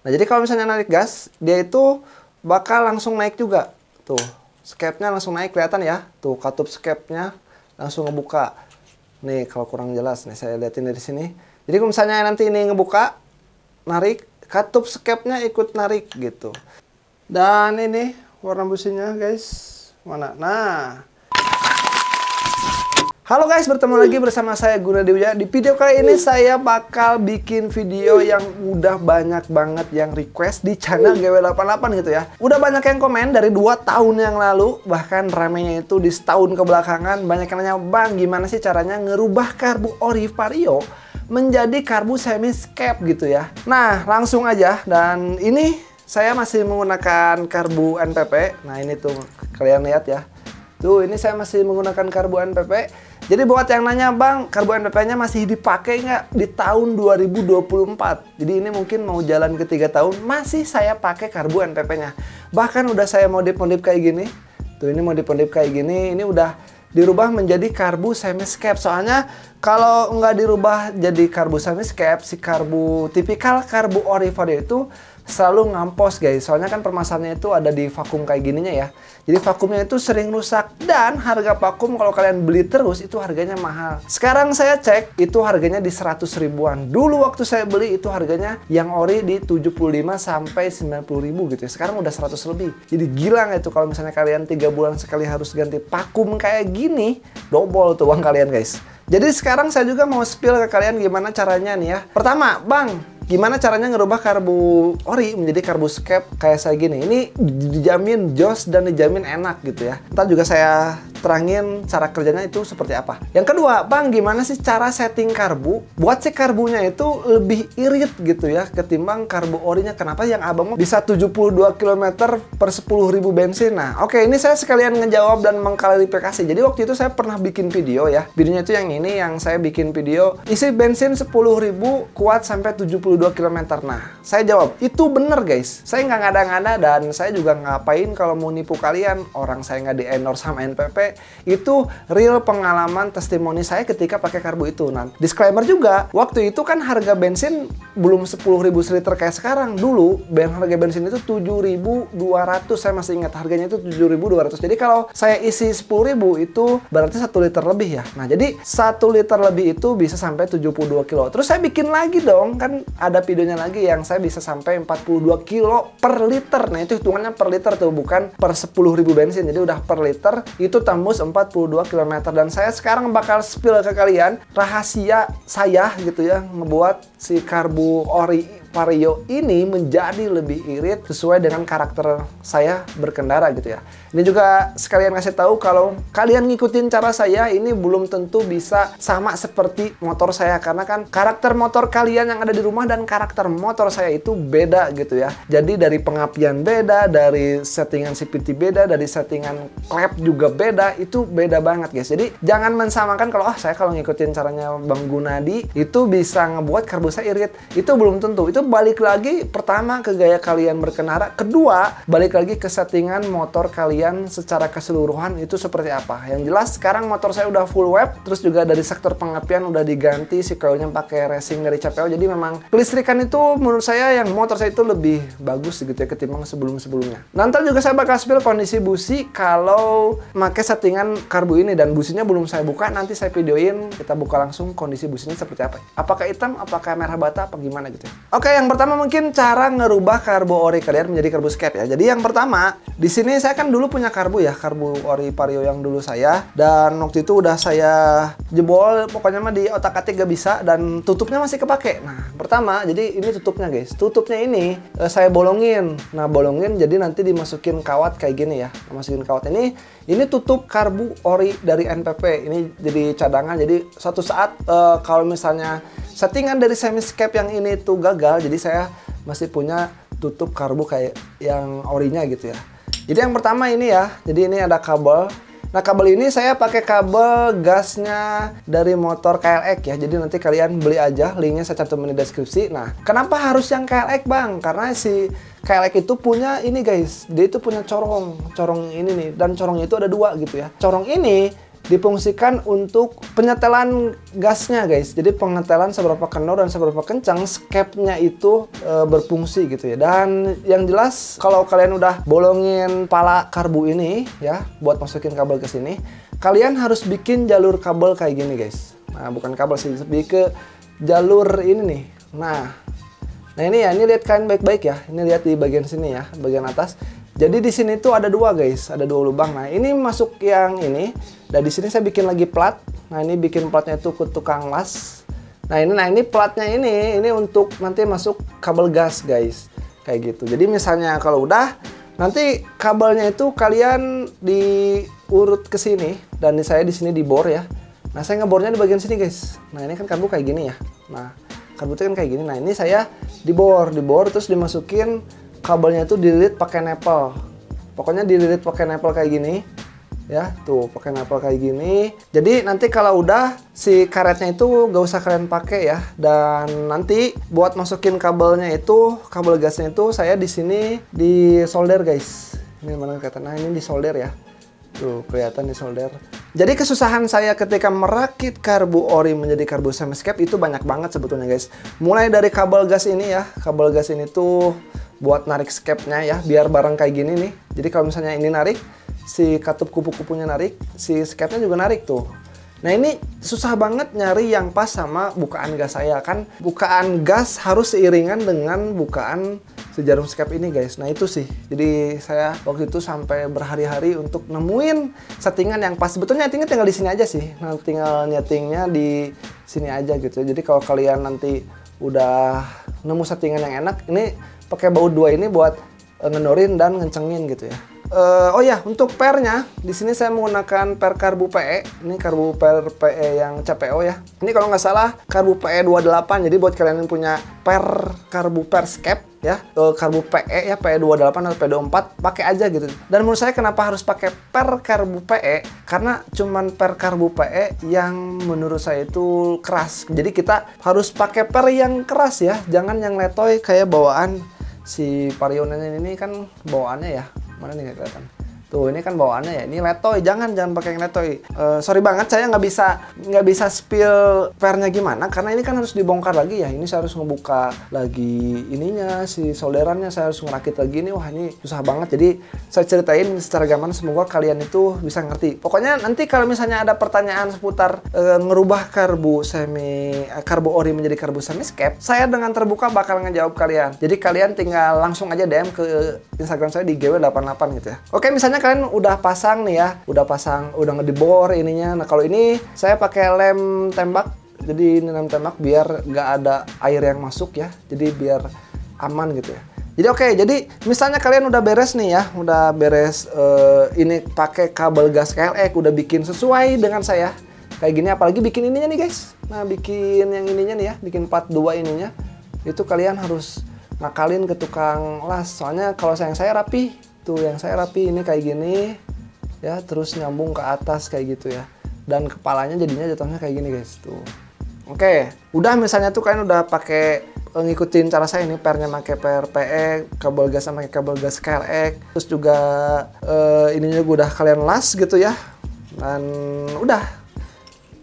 Nah, jadi kalau misalnya narik gas, dia itu bakal langsung naik juga. Tuh, skepnya langsung naik, kelihatan ya. Tuh, katup skepnya langsung ngebuka. Nih, kalau kurang jelas nih, saya liatin dari sini. Jadi kalau misalnya nanti ini ngebuka, narik, katup skepnya ikut narik gitu. Dan ini warna businya guys, mana? Nah, halo guys, bertemu lagi bersama saya Gunadi Wijaya. Di video kali ini saya bakal bikin video yang udah banyak banget yang request di channel GW88 gitu ya. Udah banyak yang komen dari 2 tahun yang lalu, bahkan ramenya itu di setahun kebelakangan. Banyak yang nanya, "Bang, gimana sih caranya ngerubah karbu ori Vario menjadi karbu semi skep gitu ya?" Nah, langsung aja. Dan ini saya masih menggunakan karbu NPP. Nah, ini tuh kalian lihat ya. Tuh, ini saya masih menggunakan karbu NPP. Jadi buat yang nanya, "Bang, karbu NPP-nya masih dipakai nggak di tahun 2024?" Jadi ini mungkin mau jalan ke 3 tahun, masih saya pakai karbu NPP-nya. Bahkan udah saya modif-modif kayak gini. Tuh, ini modif-modif kayak gini, ini udah dirubah menjadi karbu semi skep. Soalnya kalau nggak dirubah jadi karbu semi skep, si karbu tipikal karbu ori Vario itu selalu ngampos guys. Soalnya kan permasalahannya itu ada di vakum kayak gininya ya. Jadi vakumnya itu sering rusak. Dan harga vakum kalau kalian beli terus itu harganya mahal. Sekarang saya cek itu harganya di 100 ribuan. Dulu waktu saya beli itu harganya yang ori di 75 sampai 90 ribu gitu ya. Sekarang udah 100 lebih. Jadi gila nggak itu kalau misalnya kalian 3 bulan sekali harus ganti vakum kayak gini. Double tuh uang kalian guys. Jadi sekarang saya juga mau spill ke kalian gimana caranya nih ya. Pertama, "Bang, gimana caranya ngerubah karbu ori menjadi karbu skep kayak saya gini?" Ini dijamin jos dan dijamin enak gitu ya. Ntar juga saya terangin cara kerjanya itu seperti apa. Yang kedua, "Bang, gimana sih cara setting karbu buat si karbunya itu lebih irit gitu ya ketimbang karbu orinya?" Kenapa yang abang bisa 72 km per 10.000 bensin? Nah, oke, ini saya sekalian ngejawab dan mengklarifikasi. Jadi waktu itu saya pernah bikin video ya. Videonya itu yang ini, yang saya bikin video isi bensin 10.000 kuat sampai 72 km. Nah, saya jawab, itu bener guys. Saya nggak ngada-ngada dan saya juga ngapain kalau mau nipu kalian. Orang saya nggak di-endorse sama NPP. Itu real pengalaman testimoni saya ketika pakai karbu itu. Nah, disclaimer juga, waktu itu kan harga bensin belum 10.000 seliter kayak sekarang. Dulu, harga bensin itu 7.200. Saya masih ingat harganya itu 7.200. Jadi kalau saya isi 10.000 itu berarti 1 liter lebih ya. Nah, jadi 1 liter lebih itu bisa sampai 72 kilo. Terus saya bikin lagi dong, kan ada videonya lagi yang saya bisa sampai 42 kilo per liter. Nah, itu hitungannya per liter tuh, bukan per 10.000 bensin. Jadi udah per liter itu tembus 42 km. Dan saya sekarang bakal spill ke kalian rahasia saya gitu ya, ngebuat si karbu ori Vario ini menjadi lebih irit sesuai dengan karakter saya berkendara gitu ya. Ini juga sekalian ngasih tahu kalau kalian ngikutin cara saya ini belum tentu bisa sama seperti motor saya, karena kan karakter motor kalian yang ada di rumah dan karakter motor saya itu beda gitu ya. Jadi dari pengapian beda, dari settingan CVT beda, dari settingan klep juga beda, itu beda banget guys. Jadi jangan mensamakan kalau saya kalau ngikutin caranya Bang Gunadi itu bisa ngebuat karbu saya irit. Itu belum tentu. Itu balik lagi pertama ke gaya kalian berkendara, kedua balik lagi ke settingan motor kalian secara keseluruhan itu seperti apa. Yang jelas sekarang motor saya udah full web, terus juga dari sektor pengapian udah diganti si coilnya pakai racing dari CPO. Jadi memang kelistrikan itu menurut saya yang motor saya itu lebih bagus gitu ya ketimbang sebelum-sebelumnya. Nanti juga saya bakal spill kondisi busi kalau pakai settingan karbu ini, dan businya belum saya buka, nanti saya videoin kita buka langsung kondisi businya seperti apa. Apakah hitam, apakah merah bata, apa gimana gitu ya. Oke, yang pertama mungkin cara ngerubah karbu ori kalian menjadi karbu skep ya. Jadi yang pertama, di sini saya kan dulu punya karbu ya, karbu ori Vario yang dulu saya, dan waktu itu udah saya jebol, pokoknya mah di otak-atik gak bisa, dan tutupnya masih kepake. Nah, pertama, jadi ini tutupnya guys. Tutupnya ini saya bolongin. Nah, bolongin jadi nanti dimasukin kawat kayak gini ya. Masukin kawat ini tutup karbu ori dari NPP. Ini jadi cadangan. Jadi suatu saat kalau misalnya settingan dari semi skep yang ini tuh gagal, jadi saya masih punya tutup karbu kayak yang orinya gitu ya. Jadi yang pertama ini ya, jadi ini ada kabel. Nah, kabel ini saya pakai kabel gasnya dari motor KLX ya. Jadi nanti kalian beli aja, linknya saya cantumin di deskripsi. Nah, kenapa harus yang KLX Bang? Karena si KLX itu punya ini guys, dia itu punya corong ini nih, dan corongnya itu ada 2 gitu ya. Corong ini difungsikan untuk penyetelan gasnya guys. Jadi penyetelan seberapa kendor dan seberapa kencang skepnya itu berfungsi gitu ya. Dan yang jelas kalau kalian udah bolongin pala karbu ini ya buat masukin kabel ke sini, kalian harus bikin jalur kabel kayak gini guys. Nah bukan kabel sih, lebih ke jalur ini nih. Nah ini ya, ini lihat kalian baik-baik ya. Ini lihat di bagian sini ya, bagian atas. Jadi di sini tuh ada dua guys, ada dua lubang. Nah ini masuk yang ini. Dan di sini saya bikin lagi plat. Nah ini bikin platnya itu ke tukang las. Nah ini platnya ini untuk nanti masuk kabel gas guys, kayak gitu. Jadi misalnya kalau udah, nanti kabelnya itu kalian diurut ke sini dan saya di sini dibor ya. Nah saya ngebornya di bagian sini guys. Nah ini kan karbu kayak gini ya. Nah karbu itu kan kayak gini. Nah ini saya dibor terus dimasukin. Kabelnya itu dililit pakai nepel. Pokoknya dililit pakai nepel kayak gini. Ya, tuh pakai nepel kayak gini. Jadi nanti kalau udah si karetnya itu gak usah kalian pakai ya. Dan nanti buat masukin kabelnya itu, kabel gasnya itu saya di sini di solder guys. Ini mana kelihatan? Nah, ini di solder ya. Tuh, kelihatan di solder. Jadi kesusahan saya ketika merakit karbu ori menjadi karbu semi-skep itu banyak banget sebetulnya guys. Mulai dari kabel gas ini ya. Kabel gas ini tuh buat narik skepnya ya, biar bareng kayak gini nih. Jadi kalau misalnya ini narik, si katup kupu-kupunya narik, si skepnya juga narik tuh. Nah ini susah banget nyari yang pas sama bukaan gas saya. Kan bukaan gas harus seiringan dengan bukaan si jarum skep ini guys. Nah itu sih, jadi saya waktu itu sampai berhari-hari untuk nemuin settingan yang pas. Sebetulnya nyetingnya tinggal di sini aja sih. Nah tinggal nyetingnya di sini aja gitu. Jadi kalau kalian nanti udah nemu settingan yang enak, ini pakai baut 2 ini buat ngendorin dan ngencengin gitu ya. Oh ya, untuk pernya di sini saya menggunakan per karbu PE. Ini karbu per PE yang CPO ya. Ini kalau nggak salah karbu PE 28. Jadi buat kalian yang punya per karbu per skep ya, karbu PE ya, PE 28 atau PE 24 pakai aja gitu. Dan menurut saya kenapa harus pakai per karbu PE? Karena cuman per karbu PE yang menurut saya itu keras. Jadi kita harus pakai per yang keras ya, jangan yang letoy kayak bawaan si Parionen ini kan bawaannya ya. Mana nih nggak kelihatan? Tuh ini kan bawaannya ya, ini letoy, jangan pakai yang letoy. Sorry banget saya nggak bisa spill pernya gimana karena ini kan harus dibongkar lagi ya. Ini saya harus ngebuka lagi ininya, si solderannya saya harus ngerakit lagi. Ini wah ini susah banget. Jadi saya ceritain secara gambar, semoga kalian itu bisa ngerti. Pokoknya nanti kalau misalnya ada pertanyaan seputar ngerubah karbu ori menjadi karbu semi skep, saya dengan terbuka bakal ngejawab kalian. Jadi kalian tinggal langsung aja DM ke Instagram saya di GW88 gitu ya. Oke, misalnya kalian udah pasang nih ya, udah ngedibor ininya. Nah kalau ini saya pakai lem tembak, jadi ini lem tembak biar nggak ada air yang masuk ya, jadi biar aman gitu ya. Jadi oke, jadi misalnya kalian udah beres nih ya, udah beres ini pakai kabel gas KLX, udah bikin sesuai dengan saya kayak gini, apalagi bikin ininya nih guys. Nah bikin yang ininya nih ya, bikin part 2 ininya, itu kalian harus ngakalin ke tukang las, soalnya kalau saya rapi. Tuh yang saya rapi ini kayak gini ya, terus nyambung ke atas kayak gitu ya, dan kepalanya jadinya jatuhnya kayak gini guys tuh. Oke, udah misalnya tuh kalian udah pakai ngikutin cara saya ini, pernya pakai per PE, kabel gas sama kabel gas KLX, terus juga ininya udah kalian las gitu ya, dan udah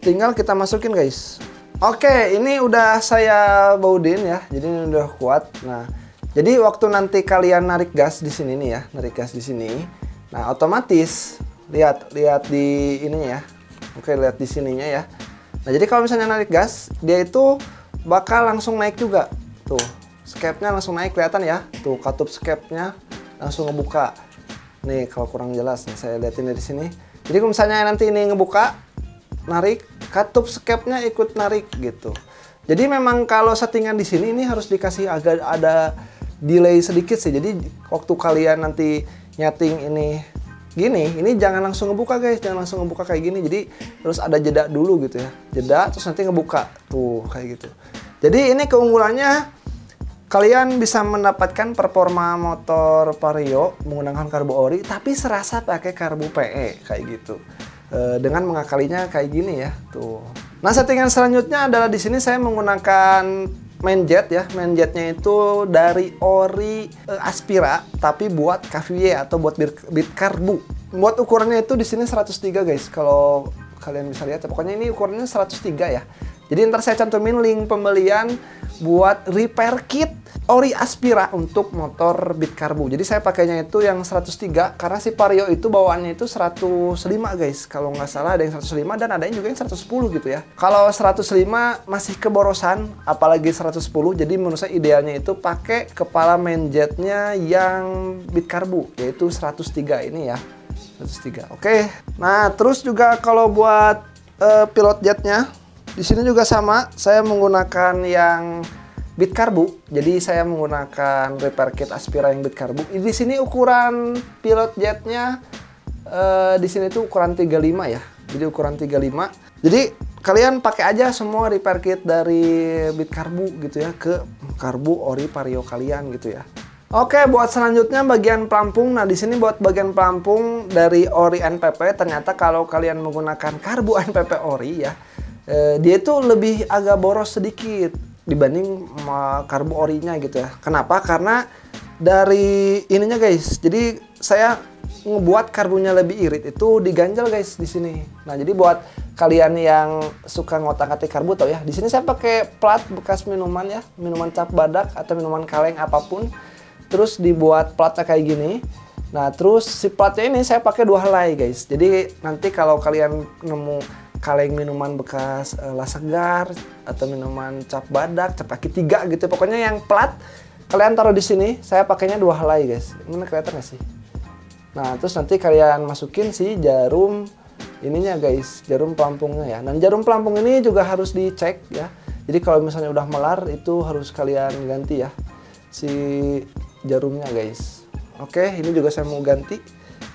tinggal kita masukin guys. Oke, ini udah saya baudin ya, jadi ini udah kuat. Nah jadi waktu nanti kalian narik gas di sini nih ya, narik gas di sini. Nah, otomatis lihat di ininya ya. Oke, lihat di sininya ya. Nah, jadi kalau misalnya narik gas, dia itu bakal langsung naik juga. Tuh, skepnya langsung naik, kelihatan ya. Tuh, katup skepnya langsung ngebuka. Nih, kalau kurang jelas nih saya liatin dari sini. Jadi kalau misalnya nanti ini ngebuka, narik, katup skepnya ikut narik gitu. Jadi memang kalau settingan di sini ini harus dikasih agak ada delay sedikit sih. Jadi waktu kalian nanti nyeting ini gini, ini jangan langsung ngebuka guys, jangan langsung ngebuka kayak gini. Jadi terus ada jeda dulu gitu ya, jeda terus nanti ngebuka tuh kayak gitu. Jadi ini keunggulannya, kalian bisa mendapatkan performa motor Vario menggunakan karbu ori tapi serasa pakai karbu PE kayak gitu, dengan mengakalinya kayak gini ya tuh. Nah settingan selanjutnya adalah di sini saya menggunakan main jet ya. Main jetnya itu dari ori Aspira tapi buat KVY atau buat bit karbu. Buat ukurannya itu di sini 103 guys. Kalau kalian bisa lihat. Pokoknya ini ukurannya 103 ya. Jadi ntar saya cantumin link pembelian buat repair kit ori Aspira untuk motor Beat Karbu. Jadi saya pakainya itu yang 103 karena si Vario itu bawaannya itu 105 guys. Kalau nggak salah ada yang 105 dan ada juga yang 110 gitu ya. Kalau 105 masih keborosan, apalagi 110. Jadi menurut saya idealnya itu pakai kepala main jetnya yang Beat Karbu, yaitu 103 ini ya. 103. Oke. Nah, terus juga kalau buat pilot jetnya di sini juga sama, saya menggunakan yang Beat Karbu. Jadi saya menggunakan repair kit Aspira yang Beat Karbu. Di sini ukuran pilot jetnya di sini tuh ukuran 35 ya. Jadi ukuran 35. Jadi kalian pakai aja semua repair kit dari Beat Karbu gitu ya ke Karbu ori Vario kalian gitu ya. Oke, buat selanjutnya bagian pelampung. Nah, di sini buat bagian pelampung dari ori NPP, ternyata kalau kalian menggunakan Karbu NPP ori ya, dia itu lebih agak boros sedikit dibanding Karbu orinya gitu ya. Kenapa? Karena dari ininya guys. Jadi saya ngebuat karbunya lebih irit itu diganjel guys di sini. Nah, jadi buat kalian yang suka ngotak-ngatik karbu tau ya. Di sini saya pakai plat bekas minuman ya, minuman cap badak atau minuman kaleng apapun. Terus dibuat platnya kayak gini. Nah, terus si platnya ini saya pakai 2 helai guys. Jadi nanti kalau kalian nemu kaleng minuman bekas Lasegar atau minuman cap badak, cap kaki 3 gitu. Pokoknya yang plat kalian taruh di sini. Saya pakainya 2 helai guys. Ini kelihatan nggak sih? Nah, terus nanti kalian masukin si jarum ininya guys, jarum pelampungnya ya. Dan jarum pelampung ini juga harus dicek ya. Jadi kalau misalnya udah melar itu harus kalian ganti ya si jarumnya guys. Oke, ini juga saya mau ganti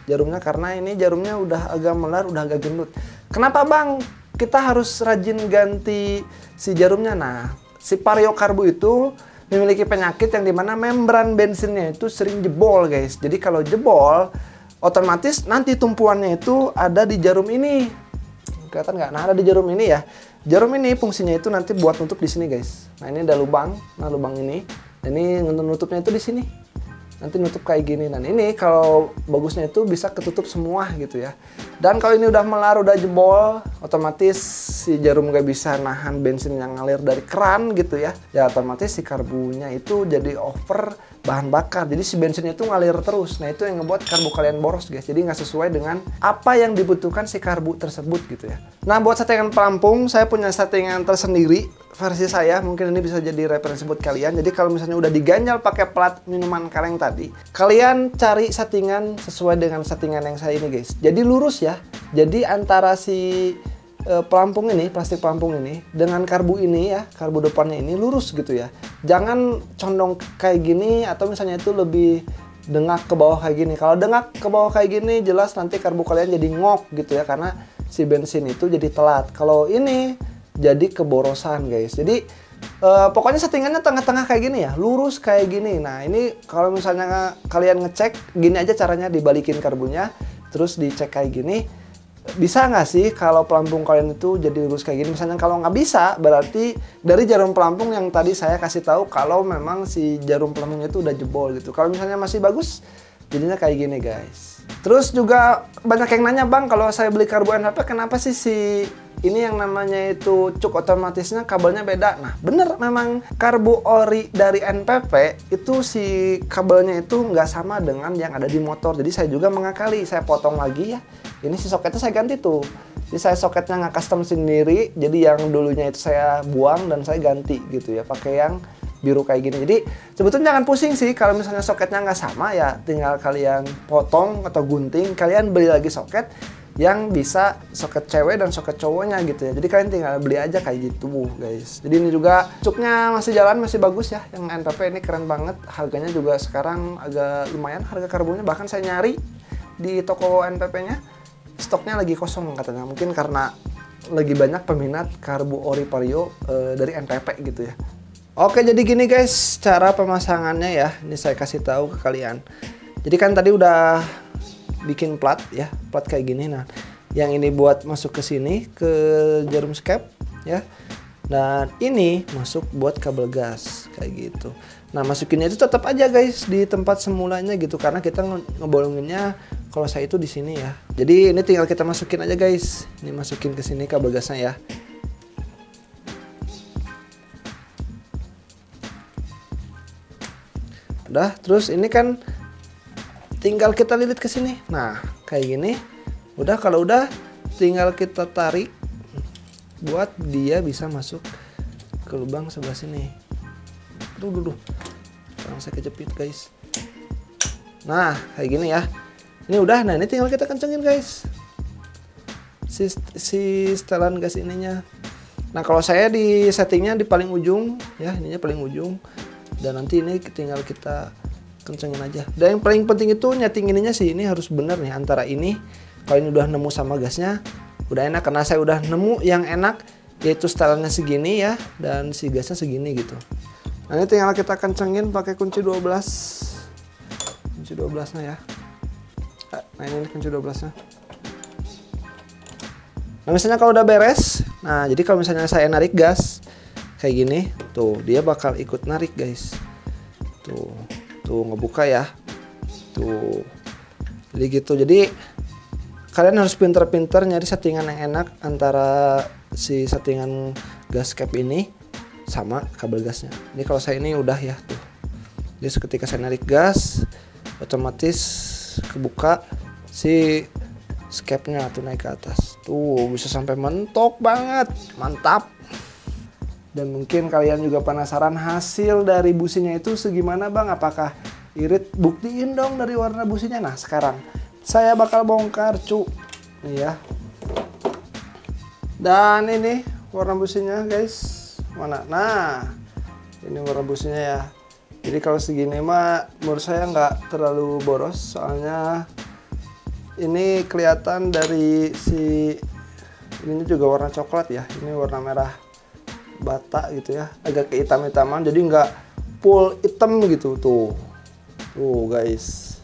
jarumnya karena ini jarumnya udah agak melar, udah agak gendut. Kenapa bang kita harus rajin ganti si jarumnya? Nah, si Vario Karbu itu memiliki penyakit yang dimana membran bensinnya itu sering jebol guys. Jadi kalau jebol otomatis nanti tumpuannya itu ada di jarum ini. Kelihatan nggak? Nah, ada di jarum ini ya. Jarum ini fungsinya itu nanti buat nutup di sini guys. Nah, ini ada lubang. Nah, lubang ini. Dan ini nutupnya itu di sini. Nanti nutup kayak gini. Dan ini kalau bagusnya itu bisa ketutup semua gitu ya. Dan kalau ini udah melar, udah jebol, otomatis si jarum gak bisa nahan bensin yang ngalir dari keran gitu ya. Ya otomatis si karbunya itu jadi over bahan bakar. Jadi si bensinnya itu ngalir terus. Nah, itu yang ngebuat karbu kalian boros guys. Jadi nggak sesuai dengan apa yang dibutuhkan si karbu tersebut gitu ya. Nah, buat settingan pelampung, saya punya settingan tersendiri versi saya. Mungkin ini bisa jadi referensi buat kalian. Jadi kalau misalnya udah diganjal pakai plat minuman kaleng tadi, kalian cari settingan sesuai dengan settingan yang saya ini guys. Jadi lurus ya. Jadi antara si pelampung ini, plastik pelampung ini dengan karbu ini ya, karbu depannya ini lurus gitu ya. Jangan condong kayak gini atau misalnya itu lebih dengak ke bawah kayak gini. Kalau dengak ke bawah kayak gini jelas nanti karbu kalian jadi ngok gitu ya, karena si bensin itu jadi telat. Kalau ini jadi keborosan guys. Jadi pokoknya settingannya tengah-tengah kayak gini ya, lurus kayak gini. Nah, ini kalau misalnya kalian ngecek gini aja caranya, dibalikin karbunya terus dicek kayak gini. Bisa nggak sih kalau pelampung kalian itu jadi lurus kayak gini? Misalnya kalau nggak bisa, berarti dari jarum pelampung yang tadi saya kasih tahu kalau memang si jarum pelampungnya itu udah jebol gitu. Kalau misalnya masih bagus, jadinya kayak gini guys. Terus juga banyak yang nanya, bang kalau saya beli karbu NPP kenapa sih si ini yang namanya itu cuk otomatisnya kabelnya beda? Nah, bener memang karbu ori dari NPP itu si kabelnya itu nggak sama dengan yang ada di motor. Jadi saya juga mengakali, saya potong lagi ya. Ini si soketnya saya ganti tuh. Jadi saya soketnya nggak custom sendiri. Jadi yang dulunya itu saya buang dan saya ganti gitu ya, pakai yang biru kayak gini. Jadi sebetulnya jangan pusing sih kalau misalnya soketnya nggak sama ya, tinggal kalian potong atau gunting. Kalian beli lagi soket yang bisa soket cewek dan soket cowoknya gitu ya. Jadi kalian tinggal beli aja kayak gitu guys. Jadi ini juga cuknya masih jalan, masih bagus ya. Yang NPP ini keren banget. Harganya juga sekarang agak lumayan harga karbunya. Bahkan saya nyari di toko NPP-nya stoknya lagi kosong katanya. Mungkin karena lagi banyak peminat karbu ori Vario dari NPP gitu ya. Oke, jadi gini guys cara pemasangannya ya. Ini saya kasih tahu ke kalian. Jadi kan tadi udah bikin plat ya, plat kayak gini. Nah, yang ini buat masuk ke sini ke jarum skep ya. Dan ini masuk buat kabel gas kayak gitu. Nah, masukinnya itu tetap aja guys di tempat semulanya gitu, karena kita ngebolonginnya Kalau saya itu di sini ya. Jadi ini tinggal kita masukin aja guys. Ini masukin ke sini kabel gasnya ya. Udah, terus ini kan tinggal kita lilit ke sini. Nah, kayak gini. Udah, kalau udah tinggal kita tarik buat dia bisa masuk ke lubang sebelah sini. Duh. Sekarang saya kejepit guys. Nah, kayak gini ya. Ini udah, nah ini tinggal kita kencengin guys. Si setelan gas ininya. Nah, kalau saya di settingnya di paling ujung ya, ininya paling ujung. Dan nanti ini tinggal kita kencengin aja. Dan yang paling penting itu nyeting ininya sih, ini harus bener nih antara ini. Kalau ini udah nemu sama gasnya, udah enak. Karena saya udah nemu yang enak, yaitu setelannya segini ya, dan si gasnya segini gitu. Nah, ini tinggal kita kencengin pakai kunci 12. Kunci 12 nya ya. Nah, ini kunci 12 nya. Nah, misalnya kalau udah beres, nah jadi kalau misalnya saya narik gas kayak gini, tuh dia bakal ikut narik guys. Tuh ngebuka ya. Tuh. Jadi gitu. Jadi kalian harus pinter-pinter nyari settingan yang enak antara si settingan gas cap ini sama kabel gasnya. Ini kalau saya ini udah ya tuh. Jadi ketika saya narik gas, otomatis kebuka si capnya tuh naik ke atas. Tuh bisa sampai mentok banget, mantap. Dan mungkin kalian juga penasaran hasil dari businya itu segimana bang? Apakah irit? Buktiin dong dari warna businya. Nah sekarang saya bakal bongkar cu. Nih ya. Dan ini warna businya guys. Mana? Nah ini warna businya ya. Jadi kalau segini mah menurut saya nggak terlalu boros. Soalnya ini kelihatan dari si ininya juga warna coklat ya. Ini warna merah bata gitu ya, agak kehitam-hitaman, jadi nggak full hitam gitu. Tuh guys,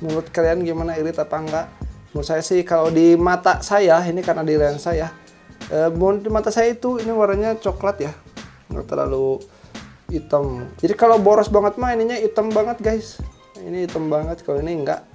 menurut kalian gimana, irit apa enggak? Menurut saya sih kalau di mata saya ini, karena di lensa ya, di mata saya itu ini warnanya coklat ya, nggak terlalu hitam. Jadi kalau boros banget mah ininya hitam banget guys, ini hitam banget, kalau ini enggak.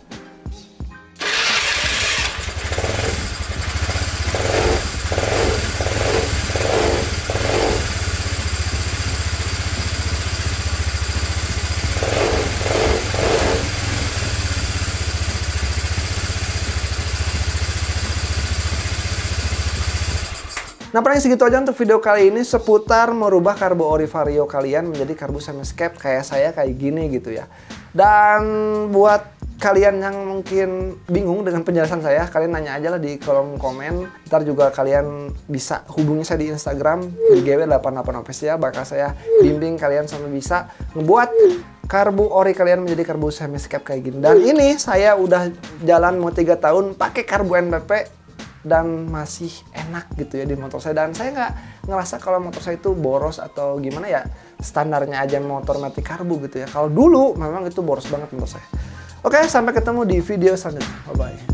Nah, paling segitu aja untuk video kali ini seputar merubah karbu ori vario kalian menjadi karbu semi-skep kayak saya kayak gini gitu ya. Dan buat kalian yang mungkin bingung dengan penjelasan saya, kalian nanya aja lah di kolom komen. Ntar juga kalian bisa hubungi saya di Instagram di GW88official, bakal saya bimbing kalian sampai bisa ngebuat karbu ori kalian menjadi karbu semi-skep kayak gini. Dan ini saya udah jalan mau 3 tahun pakai karbu NPP dan masih enak gitu ya di motor saya, dan saya nggak ngerasa kalau motor saya itu boros atau gimana ya, standarnya aja motor mati karbu gitu ya. Kalau dulu memang itu boros banget motor saya. Oke, sampai ketemu di video selanjutnya, bye bye.